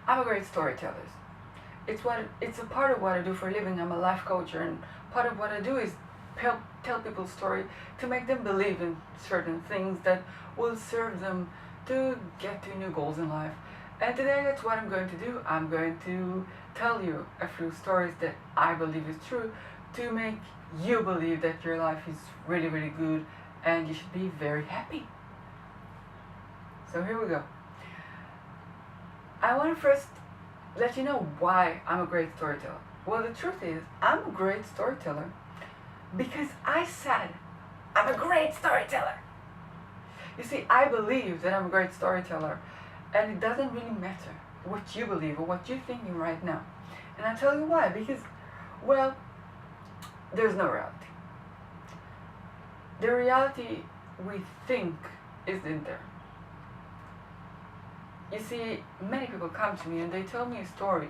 I'm a great storyteller. It's a part of what I do for a living. I'm a life coach, and part of what I do is help tell people story to make them believe in certain things that will serve them to get to new goals in life. And today that's what I'm going to do. I'm going to tell you a few stories that I believe is true to make you believe that your life is really, really good and you should be very happy. So here we go. I want to first let you know why I'm a great storyteller. Well, the truth is, I'm a great storyteller because I said I'm a great storyteller. You see, I believe that I'm a great storyteller, and it doesn't really matter what you believe or what you're thinking right now. And I'll tell you why. Because, well, there's no reality. The reality we think isn't there. You see, many people come to me and they tell me a story.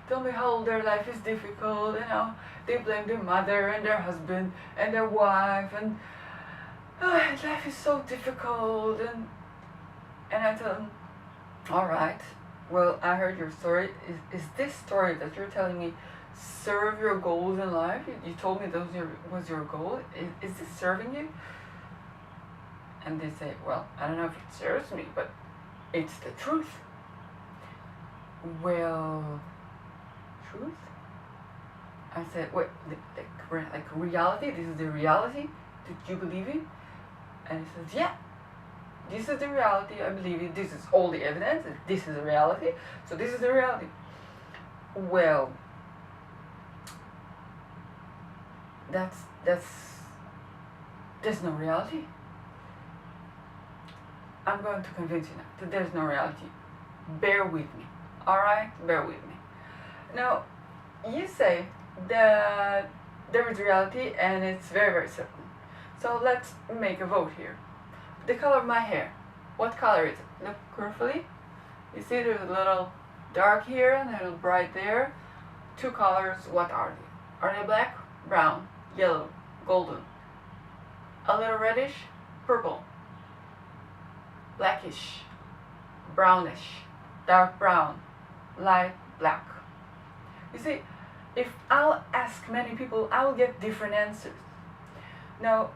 Tell me how their life is difficult, and how they blame their mother and their husband and their wife, and life is so difficult. And I tell them, all right, well, I heard your story. Is this story that you're telling me serve your goals in life? You told me those was your goal. Is this serving you? And they say, well, I don't know if it serves me, but it's the truth. Well, truth? I said, wait, like reality? This is the reality that you believe in? And he says, yeah, this is the reality, I believe it. This is all the evidence, this is the reality, so this is the reality. Well, there's no reality. I'm going to convince you now that there's no reality. Bear with me, alright? Bear with me. Now, you say that there is reality and it's very, very certain. So let's make a vote here. The color of my hair. What color is it? Look carefully. You see there's a little dark here and a little bright there. Two colors, what are they? Are they black, brown, yellow, golden? A little reddish, purple, blackish, brownish, dark brown, light black. You see, if I'll ask many people, I will get different answers. Now,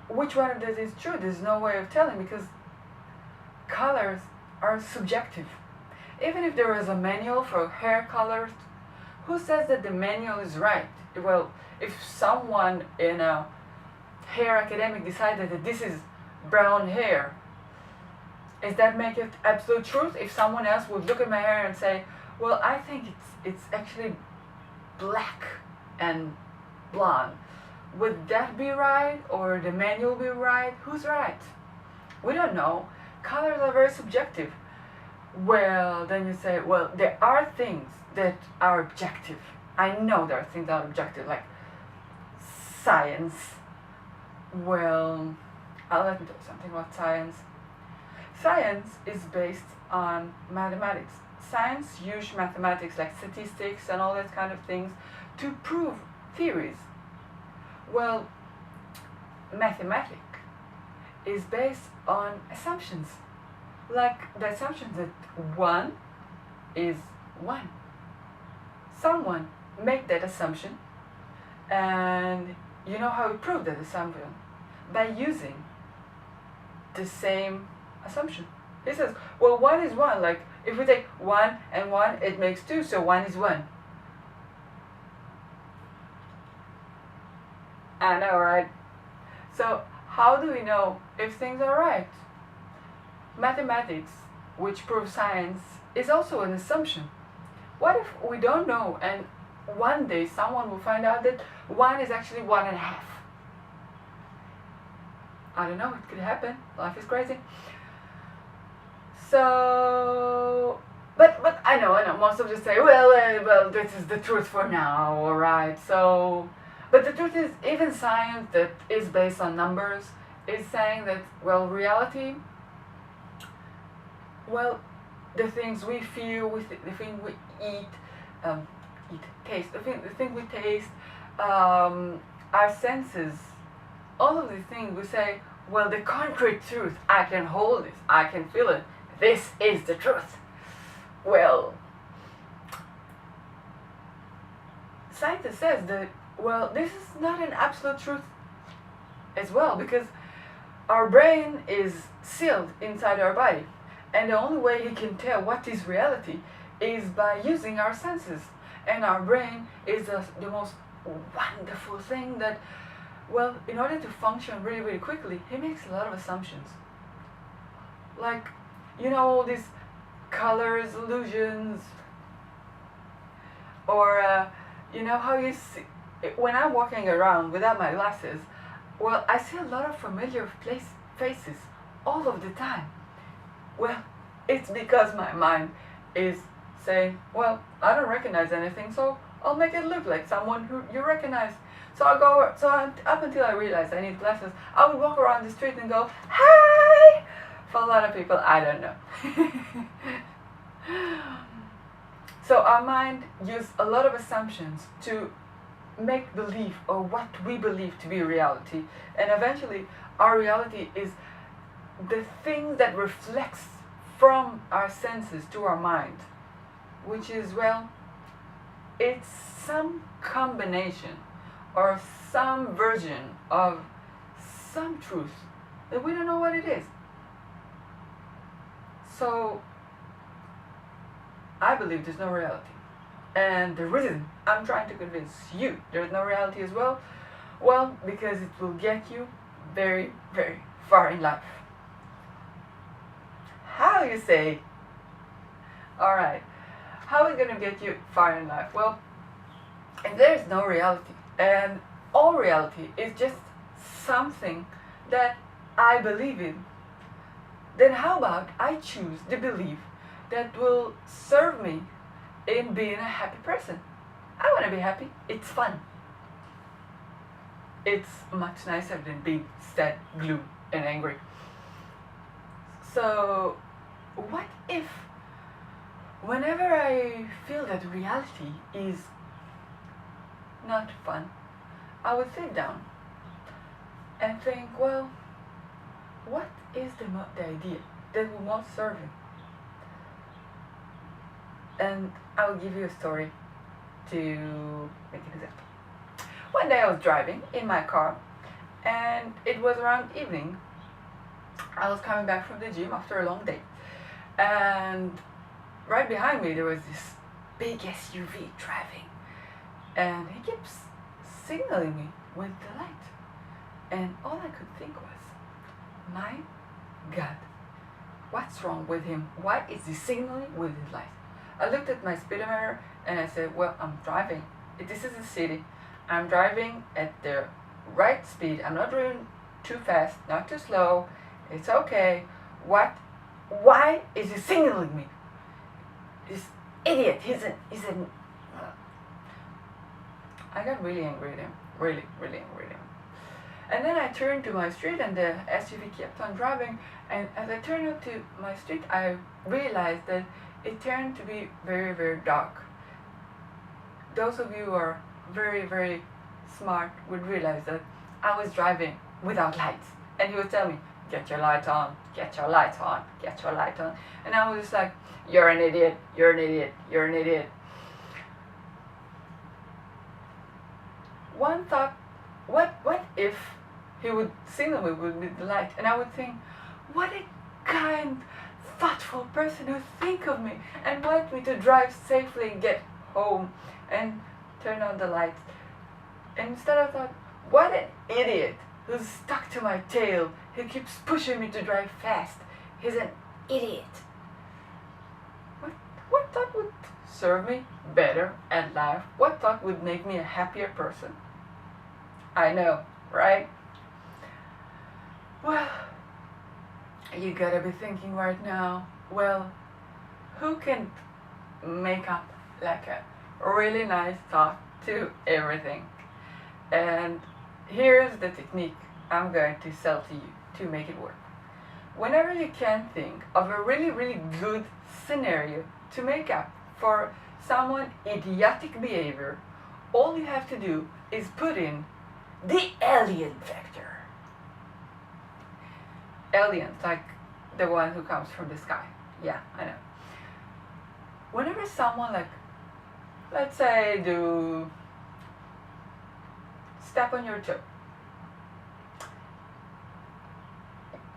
which one of these is true? There's no way of telling, because colors are subjective. Even if there is a manual for hair colors, who says that the manual is right? Well, if someone in a hair academic decided that this is brown hair, does that make it absolute truth? If someone else would look at my hair and say, well, I think it's actually black and blonde, would that be right, or the manual be right? Who's right? We don't know. Colors are very subjective. Well, then you say, well, there are things that are objective. I know there are things that are objective, like science. Well, I'll let me tell you something about science. Science is based on mathematics. Science uses mathematics, like statistics and all that kind of things, to prove theories. Well, mathematics is based on assumptions, like the assumption that 1 is 1. Someone made that assumption, and you know how we prove that assumption? By using the same assumption. He says, well, 1 is 1, like if we take 1 and 1, it makes 2, so 1 is 1. I know, right? So how do we know if things are right? Mathematics, which proves science, is also an assumption. What if we don't know, and one day someone will find out that 1 is actually 1.5? I don't know, it could happen. Life is crazy. So, but I know, most of you say, well, this is the truth for now, alright, so, but the truth is, even science that is based on numbers is saying that, well, reality, well, the things we feel, the thing we eat, taste, the thing we taste, our senses, all of these things we say, well, the concrete truth, I can hold this, I can feel it, this is the truth. Well, scientists says that, well, this is not an absolute truth as well, because our brain is sealed inside our body, and the only way you can tell what is reality is by using our senses. And our brain is the most wonderful thing that, well, in order to function really, really quickly, it makes a lot of assumptions. Like, all these colors, illusions, or how you see, when I'm walking around without my glasses, well, I see a lot of familiar faces all of the time. Well, it's because my mind is saying, well, I don't recognize anything, so I'll make it look like someone who you recognize. So up until I realized I need glasses, I would walk around the street and go, hi! For a lot of people, I don't know. So our mind uses a lot of assumptions to make believe, or what we believe to be reality, and eventually our reality is the thing that reflects from our senses to our mind, which is, well, it's some combination or some version of some truth that we don't know what it is. So I believe there's no reality. And the reason I'm trying to convince you there's no reality as well, because it will get you very, very far in life. How, you say? Alright, how is it going to get you far in life? Well, if there's no reality, and all reality is just something that I believe in, then how about I choose the belief that will serve me in being a happy person? I want to be happy. It's fun. It's much nicer than being sad, gloom, and angry. So, what if, whenever I feel that reality is not fun, I would sit down and think, well, what is the idea that will most serve me? And I will give you a story to make an example. One day I was driving in my car, and it was around evening. I was coming back from the gym after a long day, and right behind me there was this big SUV driving, and he keeps signaling me with the light, and all I could think was, my God, what's wrong with him? Why is he signaling with his light? I looked at my speedometer and I said, well, I'm driving. This is a city. I'm driving at the right speed. I'm not driving too fast, not too slow. It's okay. Why is he signaling me? This idiot. I got really angry at him. Really, really angry at him. And then I turned to my street and the SUV kept on driving. And as I turned up to my street, I realized that it turned to be very, very dark. Those of you who are very, very smart would realize that I was driving without lights. And he would tell me, get your light on, get your light on, get your light on. And I was just like, you're an idiot, you're an idiot, you're an idiot. One thought, what if he would signal me with the light? And I would think, what a kind, thoughtful person who think of me and want me to drive safely and get home and turn on the lights. And instead I thought, what an idiot who's stuck to my tail. He keeps pushing me to drive fast. He's an idiot. What thought would serve me better at life? What thought would make me a happier person? I know, right? Well, you gotta be thinking right now, well, who can make up like a really nice thought to everything? And here's the technique I'm going to sell to you to make it work. Whenever you can think of a really, really good scenario to make up for someone's idiotic behavior, all you have to do is put in the alien factor. Aliens, like the one who comes from the sky. Yeah, I know. whenever someone, like, let's say, do step on your toe,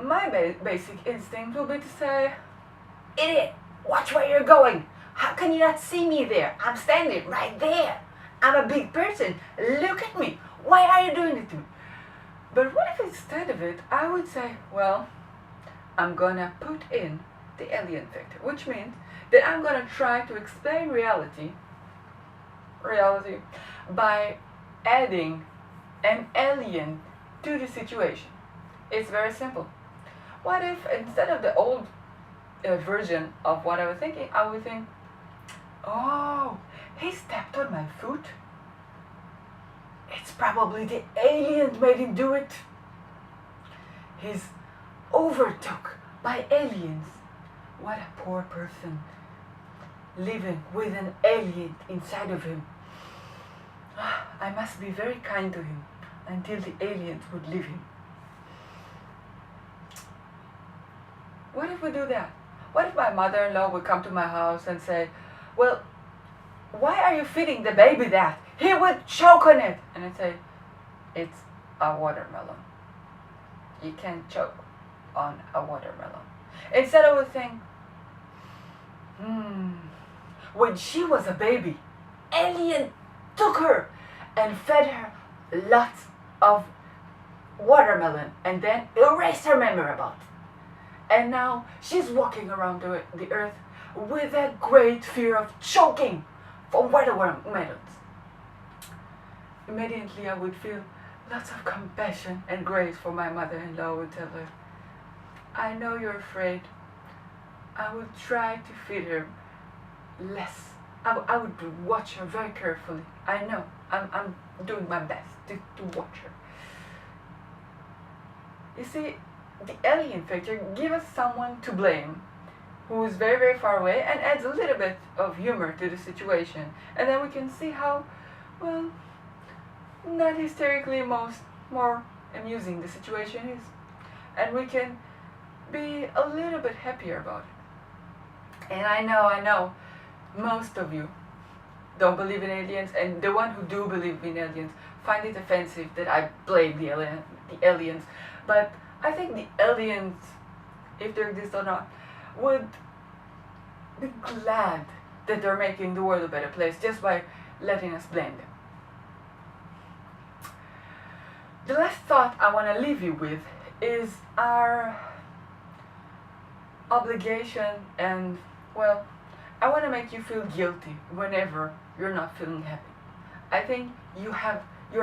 my basic instinct will be to say, "Idiot, watch where you're going. How can you not see me there? I'm standing right there. I'm a big person. Look at me. Why are you doing it to me?" But what if instead of it, I would say, well, I'm gonna put in the alien factor, which means that I'm gonna try to explain reality by adding an alien to the situation. It's very simple. What if instead of the old version of what I was thinking, I would think, oh, he stepped on my foot? It's probably the aliens made him do it. He's overtook by aliens. What a poor person, living with an alien inside of him. I must be very kind to him until the aliens would leave him. What if we do that? What if my mother-in-law would come to my house and say, well, why are you feeding the baby that? He would choke on it. And I'd say, it's a watermelon. You can't choke on a watermelon. Instead I would think, when she was a baby, alien took her and fed her lots of watermelon and then erased her memory about it. And now she's walking around the earth with a great fear of choking from watermelons. Immediately I would feel lots of compassion and grace for my mother-in-law. Would tell her, I know you're afraid. I will try to feed her less. I would watch her very carefully. I know. I'm doing my best to watch her. You see, the alien factor gives us someone to blame who is very, very far away and adds a little bit of humor to the situation. And then we can see how, well, not hysterically more amusing the situation is. And we can be a little bit happier about it. And I know, most of you don't believe in aliens, and the one who do believe in aliens find it offensive that I blame the aliens. But I think the aliens, if they exist or not, would be glad that they're making the world a better place just by letting us blame them. The last thought I want to leave you with is our obligation, and, well, I want to make you feel guilty whenever you're not feeling happy. I think you have to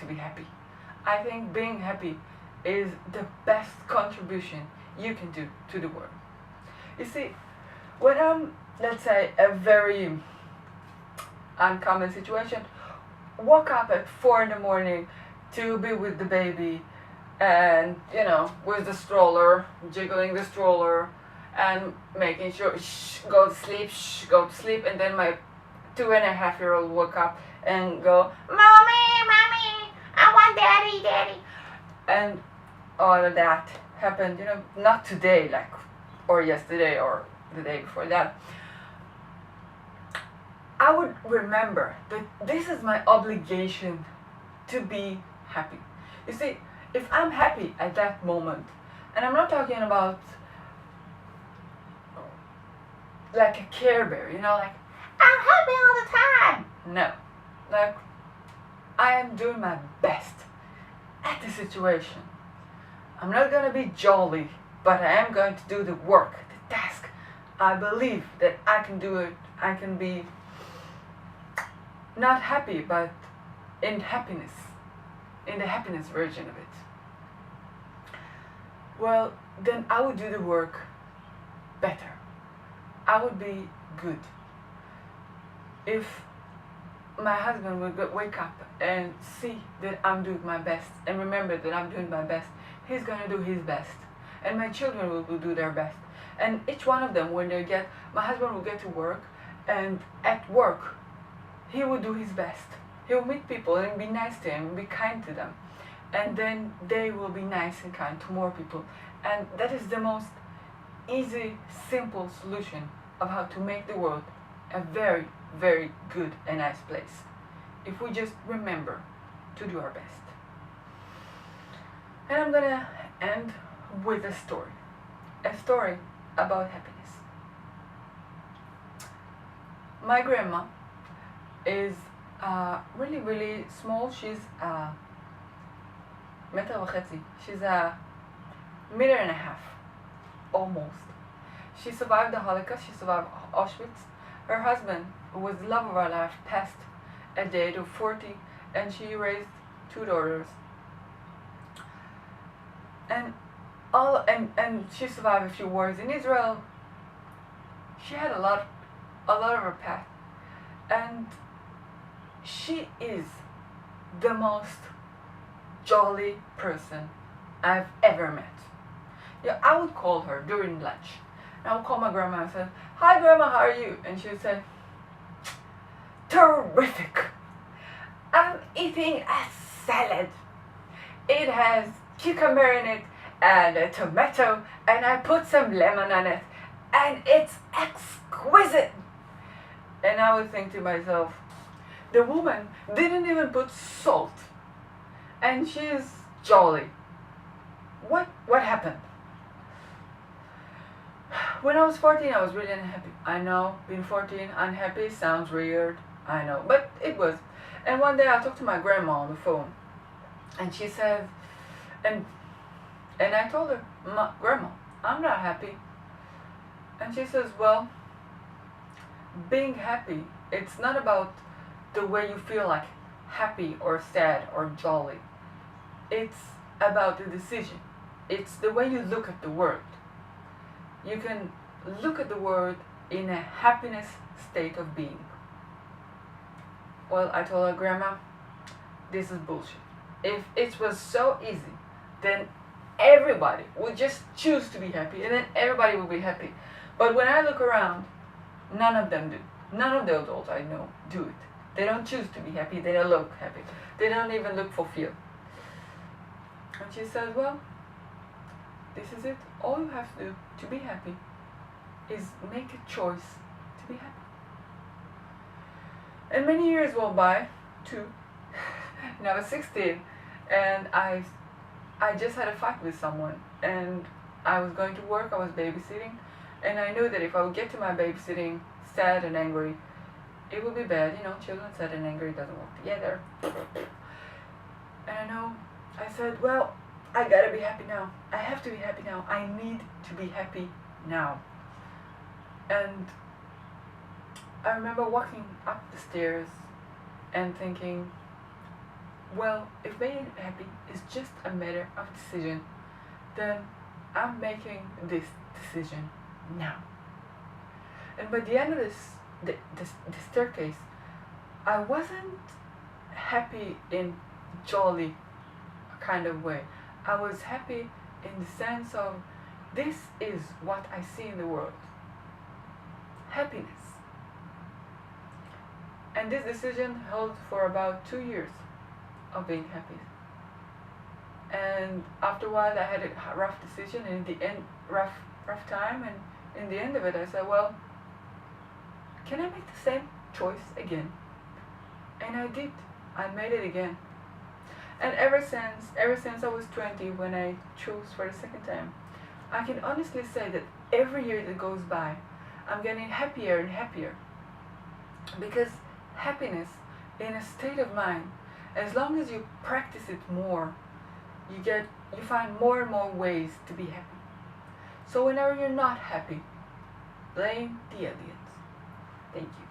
be happy. I think being happy is the best contribution you can do to the world. You see, when I'm, let's say, a very uncommon situation, woke up at 4 in the morning to be with the baby, and, with the stroller, jiggling the stroller, and making sure, go to sleep, and then my 2.5-year-old woke up and go, Mommy, I want daddy. And all of that happened, not today, or yesterday, or the day before that. I would remember that this is my obligation to be happy. You see, if I'm happy at that moment, and I'm not talking about like a Care Bear, I'm happy all the time. No, I am doing my best at the situation. I'm not going to be jolly, but I am going to do the work, the task. I believe that I can do it. I can be not happy, but in happiness, in the happiness version of it. Well, then I would do the work better. I would be good. If my husband would wake up and see that I'm doing my best, and remember that I'm doing my best, he's going to do his best. And my children will do their best. And each one of them, my husband will get to work, and at work, he will do his best. He will meet people and be nice to them, be kind to them. And then they will be nice and kind to more people. And that is the most easy, simple solution of how to make the world a very, very good and nice place if we just remember to do our best. And I'm gonna end with a story about happiness. My grandma is really, really small. She's meter וחצי. She's a meter and a half, almost. She survived the Holocaust. She survived Auschwitz. Her husband, who was the love of her life, passed at the age of 40, and she raised 2 daughters. And she survived a few wars in Israel. She had a lot of her past, and she is the most jolly person I've ever met. Yeah, I would call her during lunch. I would call my grandma and say, "Hi grandma, how are you?" And she would say, "Terrific. I'm eating a salad. It has cucumber in it and a tomato, and I put some lemon on it, and it's exquisite." And I would think to myself, the woman didn't even put salt, and she's jolly. What happened? When I was 14, I was really unhappy. I know, being 14, unhappy sounds weird. I know, but it was. And one day I talked to my grandma on the phone, and she said, and I told her, "Grandma, I'm not happy." And she says, "Well, being happy, it's not about the way you feel like happy or sad or jolly. It's about the decision. It's the way you look at the world. You can look at the world in a happiness state of being." Well, I told her, "Grandma, this is bullshit. If it was so easy, then everybody would just choose to be happy, and then everybody will be happy. But when I look around, none of them do. None of the adults I know do it. They don't choose to be happy. They don't look happy. They don't even look fulfilled." And she said, "Well, this is it. All you have to do to be happy is make a choice to be happy." And many years went by, too. And I was 16, and I just had a fight with someone, and I was going to work, I was babysitting, and I knew that if I would get to my babysitting sad and angry, it would be bad. Children sad and angry doesn't work together. And I said, "Well, I gotta be happy now. I have to be happy now. I need to be happy now." And I remember walking up the stairs and thinking, well, if being happy is just a matter of decision, then I'm making this decision now. And by the end of the staircase, I wasn't happy in jolly kind of way. I was happy in the sense of, this is what I see in the world. Happiness. And this decision held for about 2 years of being happy. And after a while, I had a rough decision, and in the end, rough time, and in the end of it, I said, well, can I make the same choice again? And I did. I made it again. And ever since I was 20, when I chose for the second time, I can honestly say that every year that goes by, I'm getting happier and happier. Because happiness, in a state of mind, as long as you practice it more, you find more and more ways to be happy. So whenever you're not happy, blame the aliens. Thank you.